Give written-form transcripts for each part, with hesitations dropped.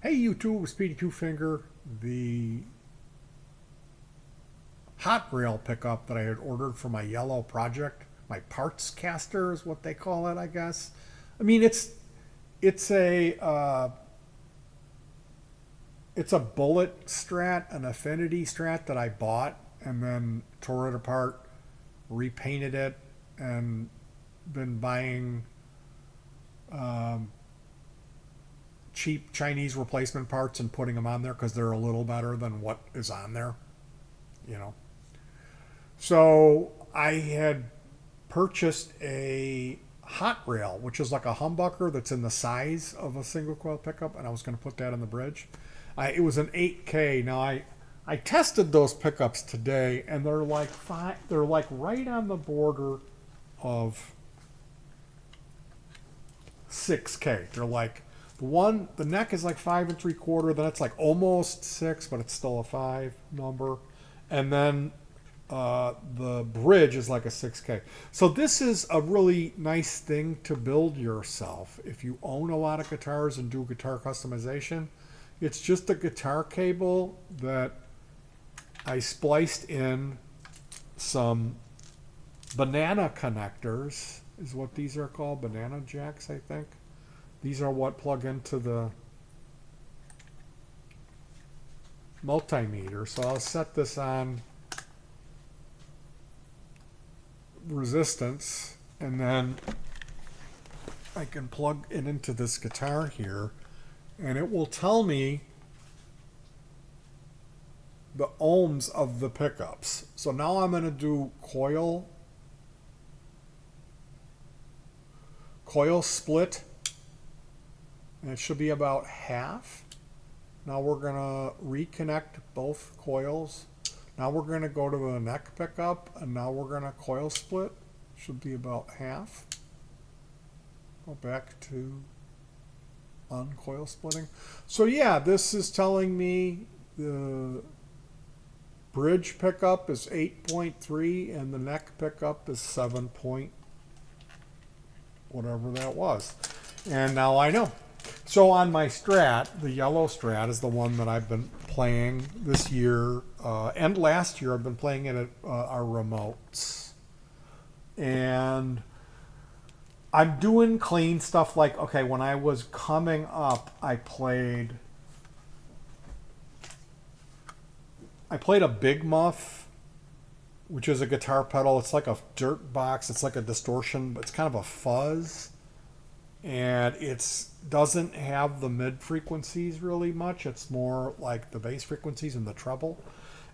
Hey YouTube, Speedy Two Finger. The hot rail pickup that I had ordered for my yellow project, my parts caster is what they call it, I guess. I mean, it's a it's a bullet strat, an affinity strat that I bought and then tore it apart, repainted it, and been buying um, cheap Chinese replacement parts and putting them on there because they're a little better than what is on there, you know. So I had purchased a hot rail, which is like a humbucker that's in the size of a single coil pickup, and I was going to put that on the bridge. It was an 8K. Now I tested those pickups today, and they're like five. They're like right on the border of 6K. They're like the neck is like 5 3/4. Then it's like almost 6, but it's still a 5 number, and then the bridge is like a 6K. So this is a really nice thing to build yourself if you own a lot of guitars and do guitar customization. It's just a guitar cable that I spliced in some banana connectors, is what these are called, banana jacks, I think. These are what plug into the multimeter. So I'll set this on resistance, and then I can plug it into this guitar here, and it will tell me the ohms of the pickups. So now I'm going to do coil split, and it should be about half. Now we're going to reconnect both coils. Now we're going to go to the neck pickup, and now we're going to coil split. Should be about half. Go back to uncoil splitting. So yeah, this is telling me the bridge pickup is 8.3 and the neck pickup is 7 point whatever that was. And now I know. So on my Strat, the yellow Strat is the one that I've been playing this year and last year. I've been playing it at our remotes. And I'm doing clean stuff like, okay, when I was coming up, I played a Big Muff, which is a guitar pedal. It's like a dirt box. It's like a distortion, but it's kind of a fuzz. And it doesn't have the mid frequencies really much. It's more like the bass frequencies and the treble.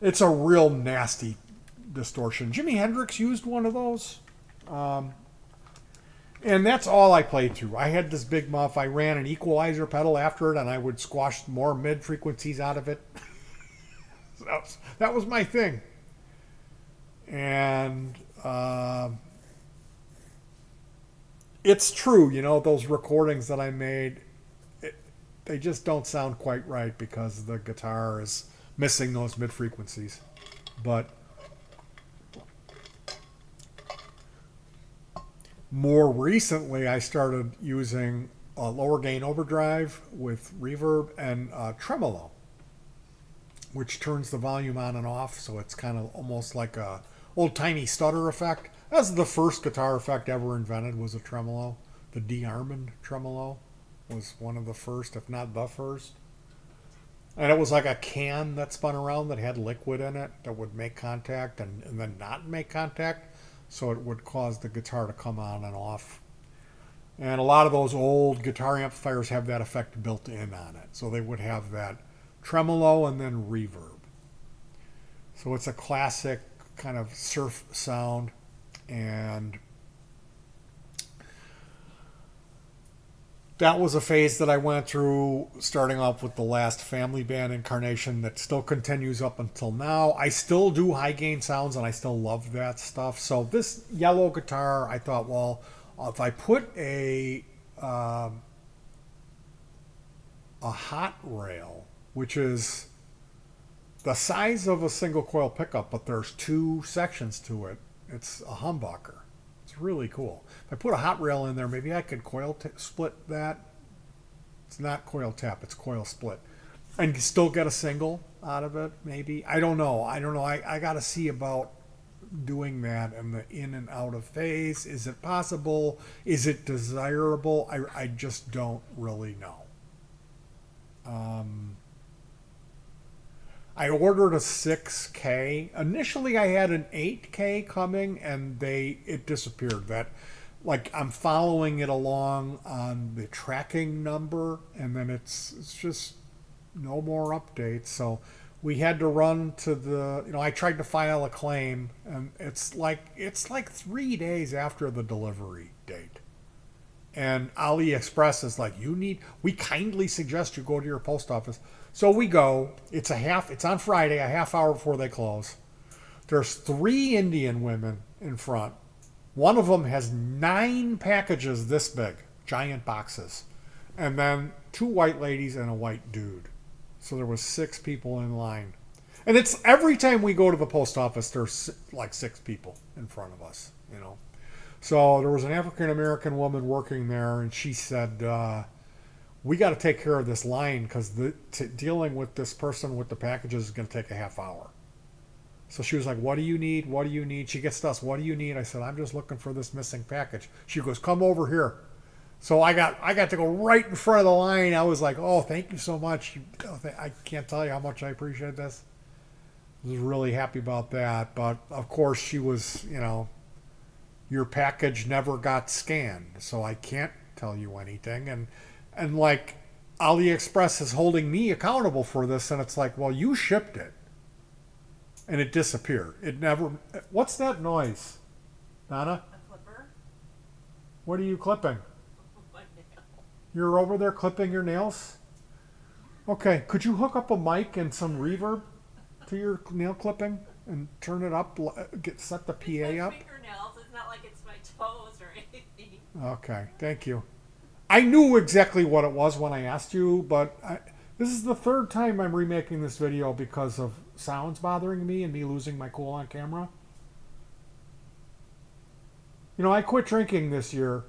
It's a real nasty distortion. Jimi Hendrix used one of those. And that's all I played through. I had this Big Muff. I ran an equalizer pedal after it, and I would squash more mid frequencies out of it. So that was my thing. And it's true, those recordings that I made, they just don't sound quite right because the guitar is missing those mid frequencies. But more recently, I started using a lower gain overdrive with reverb and tremolo, which turns the volume on and off, so it's kind of almost like a old-timey stutter effect. That's the first guitar effect ever invented, was a tremolo. The de-armond tremolo was one of the first, if not the first. And it was like a can that spun around that had liquid in it that would make contact and then not make contact, so it would cause the guitar to come on and off. And a lot of those old guitar amplifiers have that effect built in on it, so they would have that tremolo and then reverb. So it's a classic kind of surf sound, and that was a phase that I went through, starting off with the last Family Band incarnation that still continues up until now. I still do high gain sounds, and I still love that stuff. So this yellow guitar, I thought, well, if I put a hot rail, which is the size of a single coil pickup, but there's two sections to it. It's a humbucker. It's really cool. If I put a hot rail in there, maybe I could split that It's not coil tap, it's coil split. And you still get a single out of it, maybe. I don't know. I got to see about doing that and the in and out of phase. Is it possible? Is it desirable? I just don't really know. I ordered a 6K. Initially, I had an 8K coming, and it disappeared. That, like, I'm following it along on the tracking number, and then it's just no more updates. So we had to run to I tried to file a claim, and it's like 3 days after the delivery date. And AliExpress is like, we kindly suggest you go to your post office. So we go. It's on Friday, a half hour before they close. There's 3 Indian women in front. One of them has 9 packages this big, giant boxes. And then 2 white ladies and a white dude. So there was 6 people in line. And it's every time we go to the post office, there's like 6 people in front of us, So there was an African American woman working there, and she said, we got to take care of this line because dealing with this person with the packages is going to take a half hour. So she was like, what do you need? What do you need? She gets to us, what do you need? I said, I'm just looking for this missing package. She goes, come over here. So I got to go right in front of the line. I was like, oh, thank you so much. I can't tell you how much I appreciate this. I was really happy about that. But, of course, she was, your package never got scanned. So I can't tell you anything. And like, AliExpress is holding me accountable for this. And it's like, well, you shipped it. And it disappeared. It never... What's that noise, Donna? A clipper. What are you clipping? My nail. You're over there clipping your nails? Okay, could you hook up a mic and some reverb to your nail clipping and turn it up, set the PA it's my up? fingernails. It's not like it's my toes or anything. Okay, thank you. I knew exactly what it was when I asked you, but this is the 3rd time I'm remaking this video because of sounds bothering me and me losing my cool on camera. I quit drinking this year.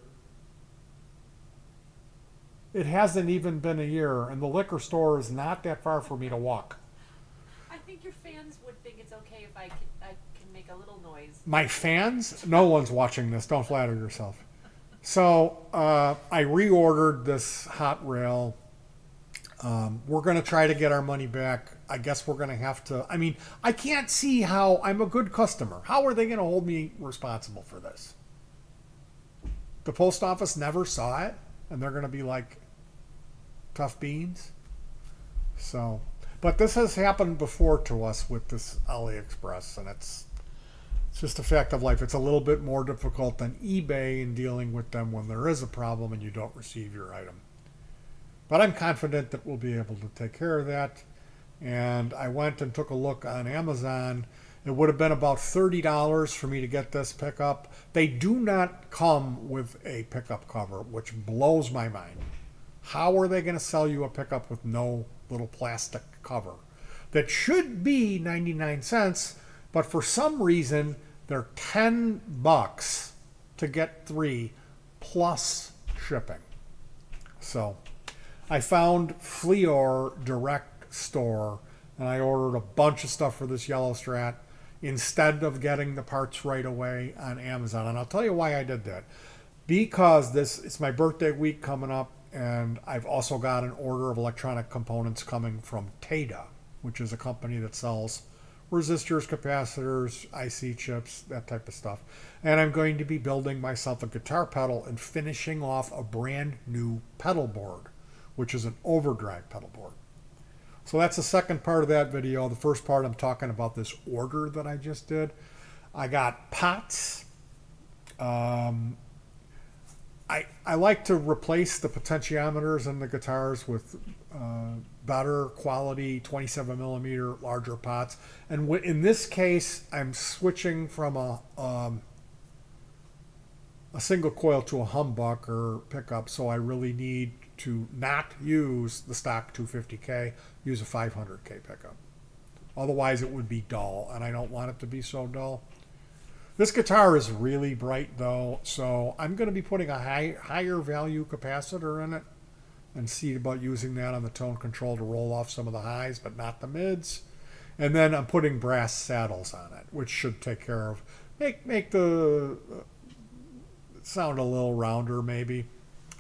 It hasn't even been a year, and the liquor store is not that far for me to walk. I think your fans would think it's okay if I can make a little noise. My fans? No one's watching this. Don't flatter yourself. So I reordered this hot rail. We're going to try to get our money back. I guess we're going to have to. I mean, I can't see how I'm a good customer. How are they going to hold me responsible for this? The post office never saw it, and they're going to be like tough beans. So, but this has happened before to us with this AliExpress, and it's just a fact of life. It's a little bit more difficult than eBay in dealing with them when there is a problem and you don't receive your item. But I'm confident that we'll be able to take care of that. And I went and took a look on Amazon. It would have been about $30 for me to get this pickup. They do not come with a pickup cover, which blows my mind. How are they going to sell you a pickup with no little plastic cover? That should be 99 cents, but for some reason, they're $10 to get 3 plus shipping. So I found Fleor Direct Store, and I ordered a bunch of stuff for this yellow strat instead of getting the parts right away on Amazon. And I'll tell you why I did that. Because it's my birthday week coming up, and I've also got an order of electronic components coming from Teda, which is a company that sells resistors, capacitors, IC chips, that type of stuff. And I'm going to be building myself a guitar pedal and finishing off a brand new pedal board, which is an overdrive pedal board. So that's the second part of that video. The first part, I'm talking about this order that I just did. I got pots. I like to replace the potentiometers in the guitars with better quality 27 millimeter larger pots. And in this case, I'm switching from a single coil to a humbucker pickup, so I really need to not use the stock 250K, use a 500K pickup. Otherwise it would be dull, and I don't want it to be so dull. This guitar is really bright though, so I'm going to be putting a higher value capacitor in it. and see about using that on the tone control to roll off some of the highs, but not the mids. And then I'm putting brass saddles on it, which should take care of make the sound a little rounder, maybe.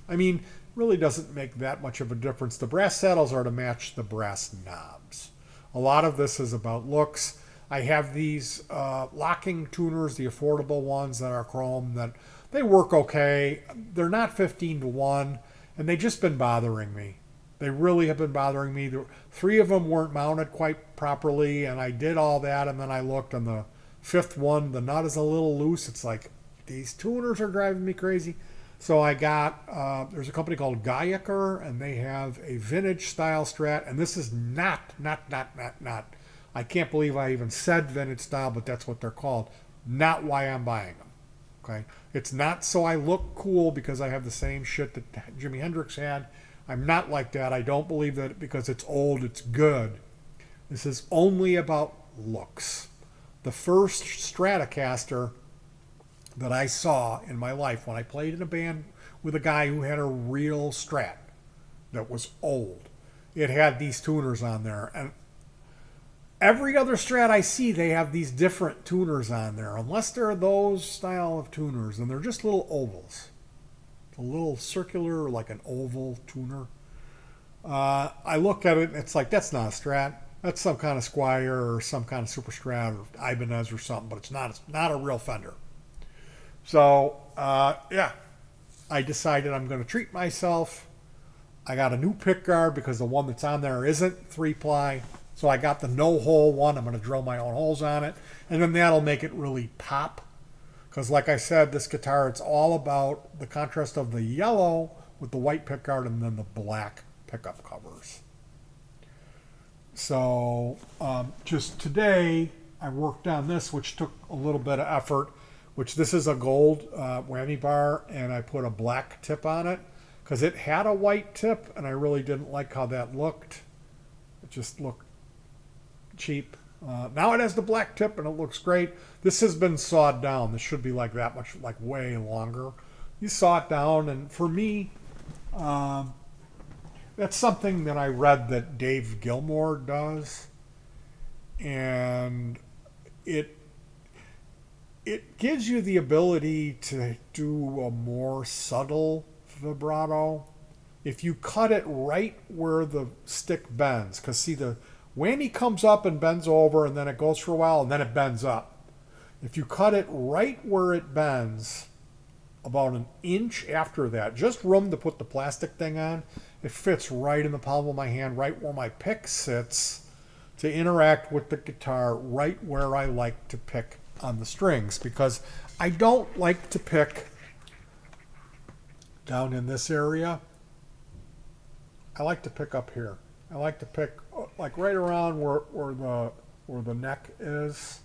I mean, really doesn't make that much of a difference. The brass saddles are to match the brass knobs. A lot of this is about looks. I have these locking tuners, the affordable ones that are chrome, that they work okay. They're not 15 to 1, and they've just been bothering me. They really have been bothering me. Three of them weren't mounted quite properly, and I did all that, and then I looked, and the fifth one, the nut is a little loose. It's like, these tuners are driving me crazy. So I got, there's a company called Geiger, and they have a vintage style Strat, and this is not. I can't believe I even said vintage style, but that's what they're called. Not why I'm buying them. Okay? It's not so I look cool because I have the same shit that Jimi Hendrix had. I'm not like that. I don't believe that because it's old, it's good. This is only about looks. The first Stratocaster that I saw in my life when I played in a band with a guy who had a real Strat that was old. It had these tuners on there, and every other Strat I see, they have these different tuners on there, unless they're those style of tuners, and they're just little ovals. A little circular, like an oval tuner. I look at it, and it's like, that's not a Strat. That's some kind of Squire or some kind of Super Strat or Ibanez or something, but it's not a real Fender. So, yeah, I decided I'm going to treat myself. I got a new pick guard because the one that's on there isn't 3-ply. So I got the no-hole one. I'm going to drill my own holes on it. And then that'll make it really pop. Because like I said, this guitar, it's all about the contrast of the yellow with the white pick guard and then the black pickup covers. So just today, I worked on this, which took a little bit of effort, which this is a gold whammy bar, and I put a black tip on it because it had a white tip, and I really didn't like how that looked. It just looked cheap. Now it has the black tip, and it looks great. This has been sawed down. This should be like that much, like way longer. You saw it down, and for me, that's something that I read that Dave Gilmour does, and it gives you the ability to do a more subtle vibrato if you cut it right where the stick bends. Because see, the whammy comes up and bends over, and then it goes for a while, and then it bends up. If you cut it right where it bends, about an inch after that, just room to put the plastic thing on, it fits right in the palm of my hand, right where my pick sits, to interact with the guitar right where I like to pick on the strings, because I don't like to pick down in this area. I like to pick up here. I like to pick like right around where the neck is,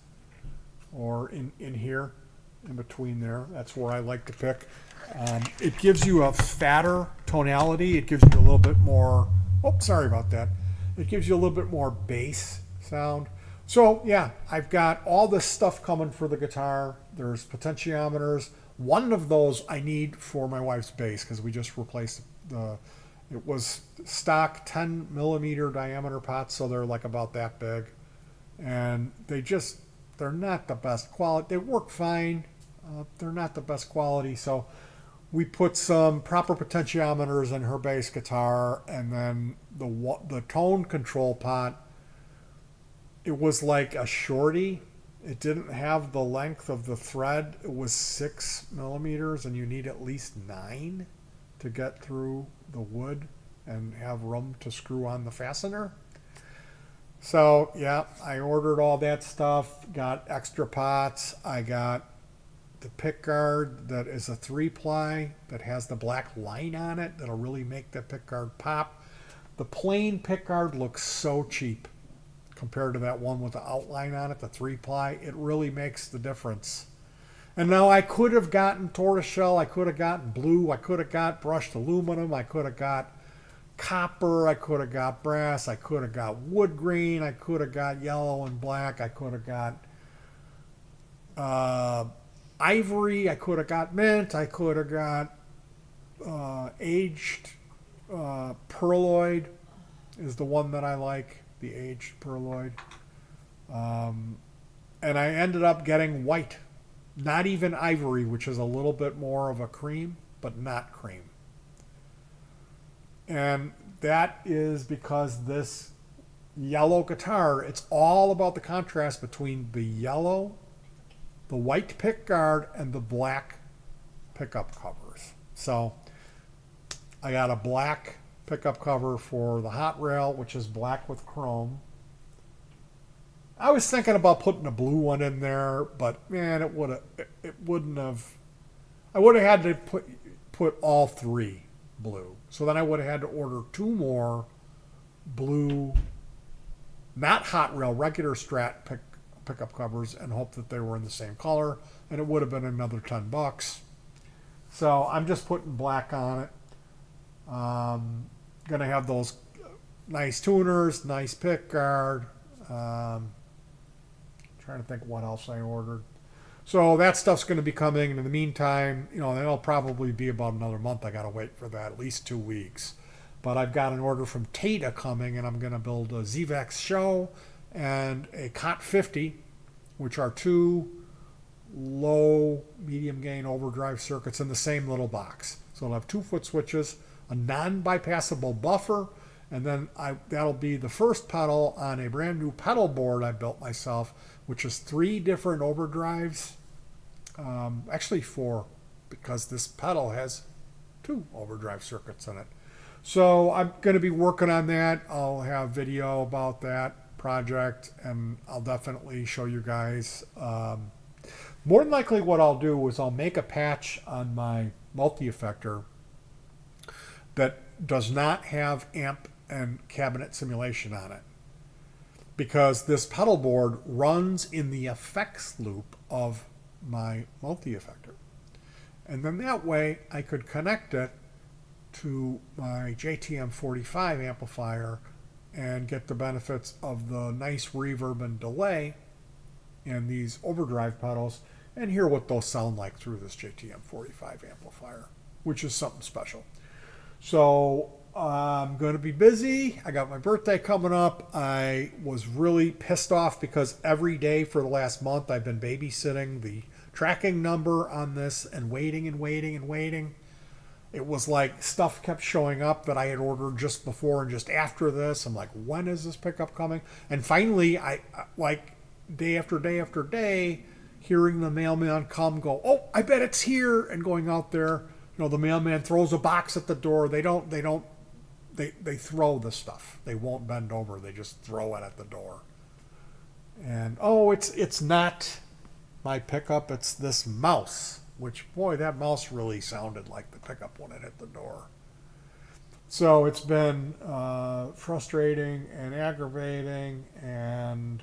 or in here, in between there. That's where I like to pick. It gives you a fatter tonality. It gives you a little bit more. Oh, sorry about that. It gives you a little bit more bass sound. So yeah, I've got all this stuff coming for the guitar. There's potentiometers. One of those I need for my wife's bass because we just replaced it was stock 10 millimeter diameter pots, so they're like about that big. And they're not the best quality. They work fine. They're not the best quality. So we put some proper potentiometers in her bass guitar, and then the tone control pot, it was like a shorty. It didn't have the length of the thread. It was 6 millimeters, and you need at least 9 to get through the wood and have room to screw on the fastener. So yeah, I ordered all that stuff, got extra pots. I got the pick guard that is a 3-ply that has the black line on it that'll really make the pick guard pop. The plain pick guard looks so cheap compared to that one with the outline on it, the 3-ply. It really makes the difference. And now I could have gotten tortoiseshell, I could have gotten blue, I could have got brushed aluminum, I could have got copper, I could have got brass, I could have got wood grain, I could have got yellow and black, I could have got ivory, I could have got mint, I could have got aged Pearloid is the one that I like, the aged Pearloid. And I ended up getting white, not even ivory, which is a little bit more of a cream, but not cream. And that is because this yellow guitar, it's all about the contrast between the yellow, the white pick guard, and the black pickup covers. So I got a black pickup cover for the hot rail, which is black with chrome. I was thinking about putting a blue one in there, but man, it wouldn't have. I would have had to put all three blue. So then I would have had to order two more blue, not hot rail, regular Strat pickup covers, and hope that they were in the same color, and it would have been another $10. So I'm just putting black on it. Gonna have those nice tuners, nice pick guard. Trying to think what else I ordered. So that stuff's going to be coming. And in the meantime, that'll probably be about another month. I got to wait for that, at least 2 weeks. But I've got an order from petey coming, and I'm going to build a ZVAX show and a COT 50, which are two low, medium gain overdrive circuits in the same little box. So it'll have 2-foot switches, a non-bypassable buffer, and then that'll be the first pedal on a brand new pedal board I built myself, which is 3 different overdrives. Actually 4, because this pedal has 2 overdrive circuits in it. So I'm going to be working on that. I'll have video about that project, and I'll definitely show you guys. More than likely what I'll do is I'll make a patch on my multi-effector that does not have amp and cabinet simulation on it, because this pedal board runs in the effects loop of my multi-effector, and then that way I could connect it to my JTM 45 amplifier and get the benefits of the nice reverb and delay in these overdrive pedals and hear what those sound like through this JTM 45 amplifier, which is something special. So I'm going to be busy. I got my birthday coming up. I was really pissed off because every day for the last month I've been babysitting the tracking number on this and waiting and waiting and waiting. It was like stuff kept showing up that I had ordered just before and just after this. I'm like, when is this pickup coming? And finally, I like day after day after day, hearing the mailman come, go, oh, I bet it's here, and going out there. The mailman throws a box at the door. They throw the stuff. They won't bend over. They just throw it at the door. And it's not my pickup. It's this mouse, which, boy, that mouse really sounded like the pickup when it hit the door. So it's been frustrating and aggravating, and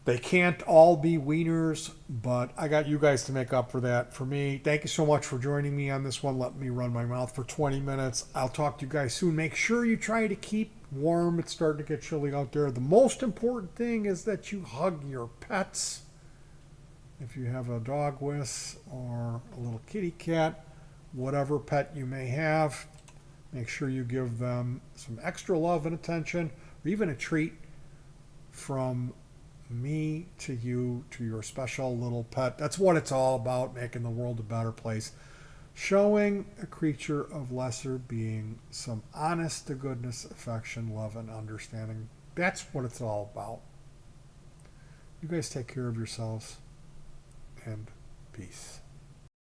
they can't all be wieners, but I got you guys to make up for that. For me, thank you so much for joining me on this one. Let me run my mouth for 20 minutes. I'll talk to you guys soon. Make sure you try to keep warm. It's starting to get chilly out there. The most important thing is that you hug your pets. If you have a dog whisk or a little kitty cat, whatever pet you may have, make sure you give them some extra love and attention, or even a treat from me to you, to your special little pet. That's what it's all about, making the world a better place. Showing a creature of lesser being some honest to goodness affection, love, and understanding. That's what it's all about. You guys take care of yourselves, and peace.